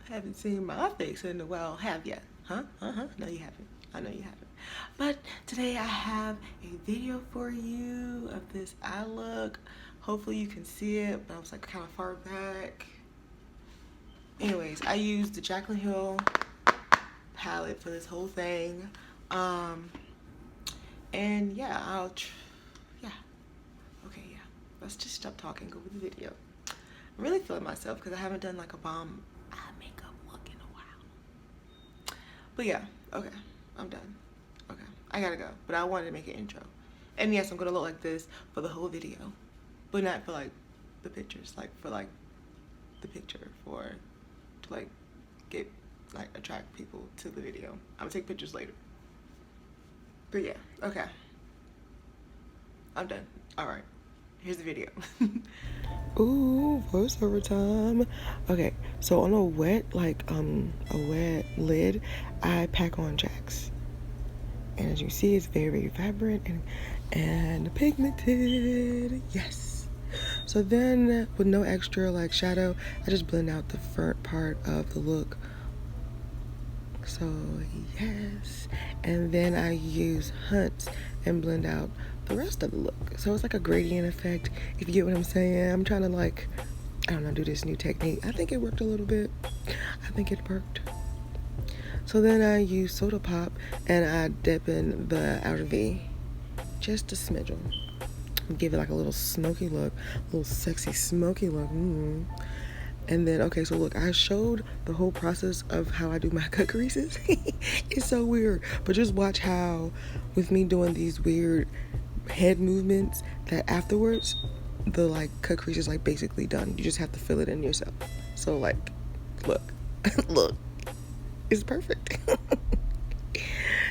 Haven't seen my face in a while, have ya? Huh? No, you haven't. I know you haven't. But today I have a video for you of this eye look. Hopefully you can see it, but I was like kind of far back. Anyways, I used the Jaclyn Hill palette for this whole thing. And yeah, yeah. Okay, yeah. Let's just stop talking, go with the video. I'm really feeling myself because I haven't done like a bomb eye makeup look in a while. But yeah, okay, I'm done. Okay, I gotta go. But I wanted to make an intro. And yes, I'm gonna look like this for the whole video. But not for like the pictures, like for like the picture to like get like attract people to the video. I'm gonna take pictures later. But yeah, okay. I'm done. Alright. Here's the video. Ooh, voiceover time. Okay, so on a wet lid, I pack on Jacks. And as you see, it's very, very vibrant and pigmented. Yes. So then with no extra like shadow, I just blend out the front part of the look. So yes, and then I use Hunts and blend out the rest of the look. So it's like a gradient effect, if you get what I'm saying. I'm trying to like, I don't know, do this new technique. I think it worked a little bit. I think it worked. So then I use Soda Pop and I dip in the outer V, just a smidgen. Give it like a little smoky look, a little sexy smoky look. And then, okay, so look, I showed the whole process of how I do my cut creases. It's so weird. But just watch how, with me doing these weird head movements, that afterwards, the like cut crease is like basically done. You just have to fill it in yourself. So like, look, look, it's perfect.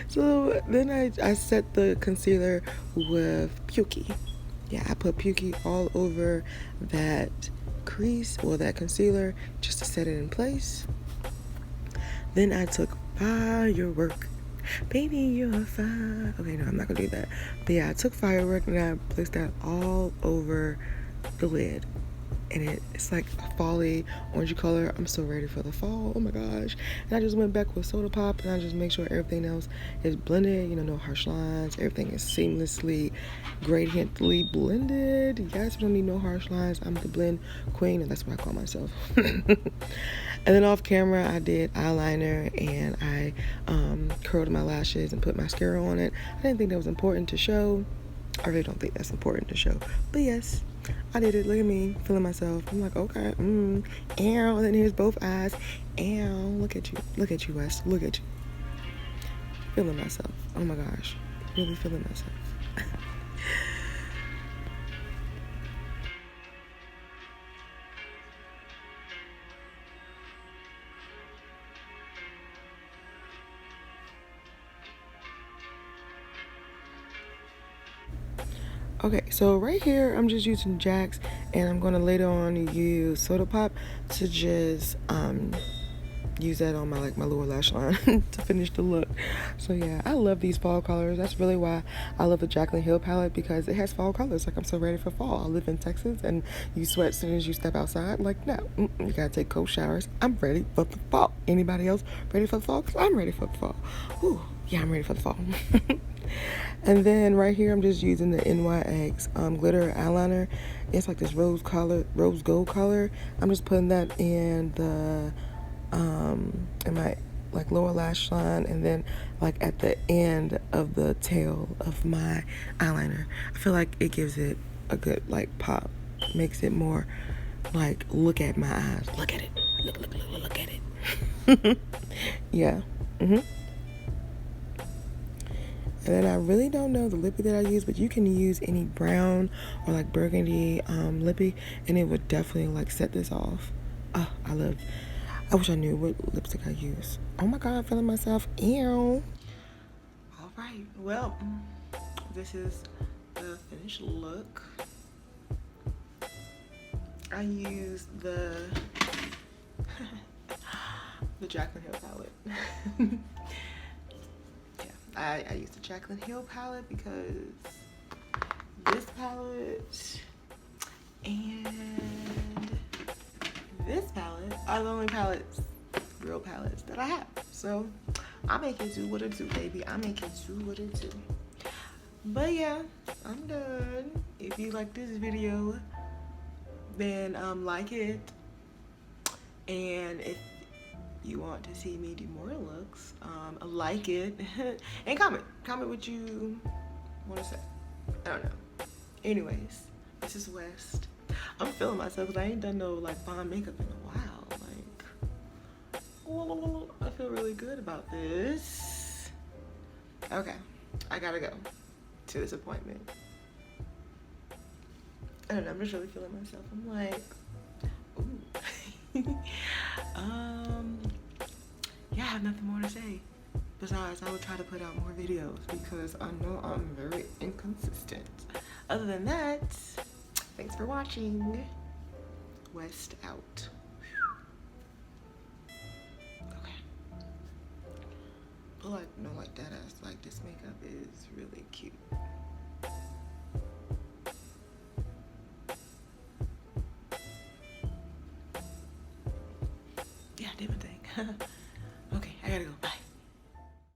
So then I set the concealer with Pukey. Yeah, I put Pukey all over that crease or that concealer just to set it in place. Then I took Firework. Baby, you're fine. Okay, no, I'm not gonna do that. But yeah, I took Firework and I placed that all over the lid. And it's like a fall-y orangey color. I'm so ready for the fall. Oh my gosh. And I just went back with Soda Pop and I just make sure everything else is blended, you know, no harsh lines. Everything is seamlessly, gradiently blended. Yes, we don't need no harsh lines. I'm the blend queen, and that's what I call myself. And then off camera, I did eyeliner and I curled my lashes and put mascara on it. I didn't think that was important to show. I really don't think that's important to show. But yes, I did it. Look at me, feeling myself. I'm like, okay, ew. And then here's both eyes. Ew, look at you, West. Look at you. Feeling myself. Oh my gosh, really feeling myself. Okay, so right here, I'm just using Jacks, and I'm gonna later on use Soda Pop to just use that on my lower lash line to finish the look. So yeah, I love these fall colors. That's really why I love the Jaclyn Hill palette, because it has fall colors. Like, I'm so ready for fall. I live in Texas and you sweat as soon as you step outside. Like, no, you gotta take cold showers. I'm ready for the fall. Anybody else ready for the fall? Because I'm ready for the fall. Ooh, yeah, I'm ready for the fall. And then right here, I'm just using the NYX glitter eyeliner. It's like this rose gold color. I'm just putting that in the in my like lower lash line, and then like at the end of the tail of my eyeliner. I feel like it gives it a good like pop, makes it more like, look at my eyes, look at it, look at it. Yeah. And then I really don't know the lippy that I use, but you can use any brown or like burgundy lippy, and it would definitely like set this off. Oh, I wish I knew what lipstick I use. Oh my god, I'm feeling myself. Ew. All right, well, this is the finished look. I used the Jaclyn Hill palette. I used the Jaclyn Hill palette because this palette and this palette are the only palettes real palettes that I have. So I make it do what it do, baby. I make it do what it do. But yeah, I'm done. If you like this video, then like it. And if you want to see me do more looks, like it and comment what you want to say. I don't know. Anyways, this is West. I'm feeling myself because I ain't done no like fine makeup in a while. Like, oh, I feel really good about this. Okay, I gotta go to this appointment. I don't know, I'm just really feeling myself. I'm like, ooh. Yeah, I have nothing more to say. Besides, I would try to put out more videos because I know I'm very inconsistent. Other than that, thanks for watching. West out. Okay. But like, no, like that ass, like this makeup is really cute. Yeah, I did my thing.